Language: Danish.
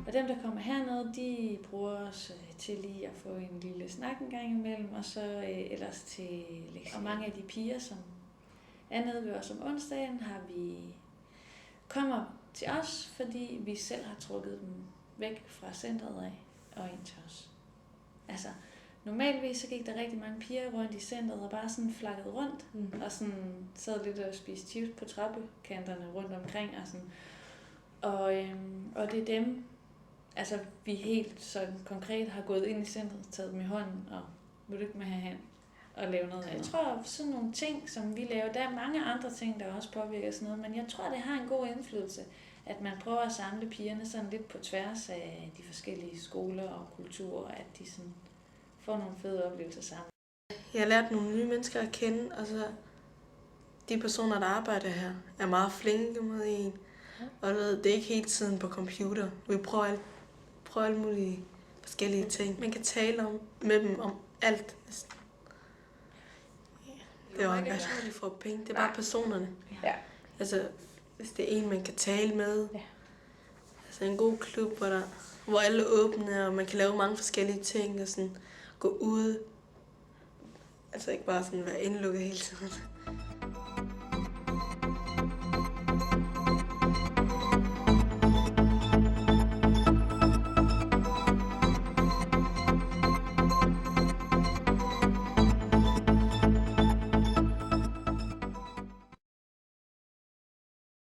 Og dem, der kommer herned, de bruger os til lige at få en lille snak en gang imellem, og så ellers til lektier. Og mange af de piger, som er nede ved os om onsdagen, kommer til os, fordi vi selv har trukket dem væk fra centret af og ind til os. Altså, normalvis så gik der rigtig mange piger rundt i centret og bare sådan flakket rundt, og sådan sad lidt og spiste chips på trappekanterne rundt omkring, og sådan. Og det er dem, altså vi helt sådan konkret har gået ind i centret, taget dem i hånden, og vil du ikke med herhen og lave noget af. Jeg tror sådan nogle ting, som vi laver, der er mange andre ting, der også påvirker sådan noget, men jeg tror, det har en god indflydelse, at man prøver at samle pigerne sådan lidt på tværs af de forskellige skoler og kulturer, at de sådan får nogle fede oplevelser sammen. Jeg har lært nogle nye mennesker at kende, og så de personer, der arbejder her, er meget flinke mod en. Og det er ikke hele tiden på computer. Vi prøver alle mulige forskellige ting. Man kan tale med dem om alt. Det er jo ikke, at de får penge. Det er bare personerne. Ja. Altså, hvis det er en, man kan tale med. Ja. Altså en god klub, hvor alle er åbne, og man kan lave mange forskellige ting, og sådan gå ud. Altså ikke bare sådan være indlukket hele tiden.